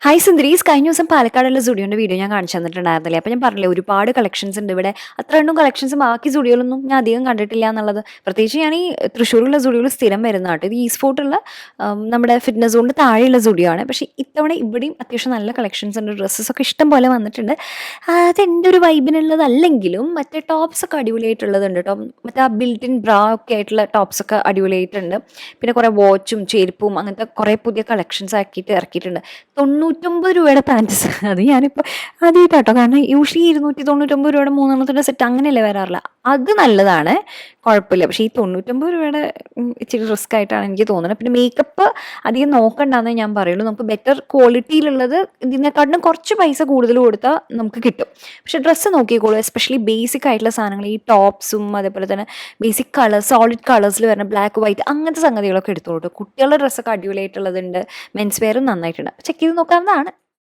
Hi സുന്ദരീസ്, കഴിഞ്ഞ ദിവസം പാലക്കാടുള്ള സുഡിയോന്റെ video ഞാൻ കാണിച്ചു തന്നിട്ടുണ്ടായിരുന്നില്ലേ? അപ്പോൾ ഞാൻ പറഞ്ഞില്ലേ ഒരുപാട് കളക്ഷൻസ് ഉണ്ട് ഇവിടെ. അത്ര എണ്ണം കളക്ഷൻസ് ബാക്കി സുഡിയോയിലൊന്നും ഞാൻ അധികം കണ്ടിട്ടില്ല എന്നുള്ളത്. പ്രത്യേകിച്ച് ഞാൻ ഈ തൃശ്ശൂരുള്ള സുഡിയോയിൽ സ്ഥിരം വരുന്ന കേട്ടോ. ഇത് ഈസ്റ്റ് ഫോർട്ടുള്ള നമ്മുടെ ഫിറ്റ്നസ് സോണിൻ്റെ താഴെയുള്ള സുഡിയോ ആണ്. പക്ഷേ ഇത്തവണ ഇവിടെയും അത്യാവശ്യം നല്ല കളക്ഷൻസ് ഉണ്ട്. ഡ്രസ്സസൊക്കെ ഇഷ്ടം പോലെ വന്നിട്ടുണ്ട്. അത് എൻ്റെ ഒരു വൈബിനുള്ളതല്ലെങ്കിലും മറ്റേ ടോപ്സ് ഒക്കെ അടിപൊളിയായിട്ടുള്ളതുണ്ട് കേട്ടോ. മറ്റേ ആ ബിൽറ്റ് ഇൻ ബ്രാ ഒക്കെ ആയിട്ടുള്ള ടോപ്സ് ഒക്കെ അടിപൊളിയായിട്ടുണ്ട്. പിന്നെ കുറേ വാച്ചും ചെരുപ്പും അങ്ങനത്തെ കുറേ പുതിയ കളക്ഷൻസ് ആക്കിയിട്ട് ഇറക്കിയിട്ടുണ്ട്. 99 രൂപയുടെ പാൻറ്റ്സ് അത് ഞാനിപ്പോൾ ആദ്യമായിട്ടാട്ടോ. കാരണം യൂഷ്വലി 299 രൂപയുടെ മൂന്നെണ്ണത്തിൻ്റെ സെറ്റ് അങ്ങനെയല്ലേ വരാറില്ല. അത് നല്ലതാണ്, കുഴപ്പമില്ല. പക്ഷേ ഈ 99 രൂപയുടെ ഇച്ചിരി റിസ്ക് ആയിട്ടാണ് എനിക്ക് തോന്നുന്നത്. പിന്നെ മേക്കപ്പ് അധികം നോക്കണ്ടെന്നേ ഞാൻ പറയുള്ളൂ. നമുക്ക് ബെറ്റർ ക്വാളിറ്റിയിലുള്ളത് ഇതിനെക്കാട്ടിലും കുറച്ച് പൈസ കൂടുതൽ കൊടുത്താൽ നമുക്ക് കിട്ടും. പക്ഷേ ഡ്രസ്സ് നോക്കിക്കോളൂ, എസ്പെഷ്യലി ബേസിക് ആയിട്ടുള്ള സാധനങ്ങൾ, ഈ ടോപ്സും അതേപോലെ തന്നെ ബേസിക് കളേഴ്സ്, സോളിഡ് കളേഴ്സിൽ വരുന്ന ബ്ലാക്ക് വൈറ്റ് അങ്ങനത്തെ സംഗതികളൊക്കെ എടുത്തോളൂ. കുട്ടികളുടെ ഡ്രസ്സൊക്കെ അടിപൊളിയായിട്ടുള്ളതുണ്ട്, മെൻസ് വെയറും നന്നായിട്ടുണ്ട്. ചെക്ക് ചെയ്ത് നോക്കാവുന്നതാണ്.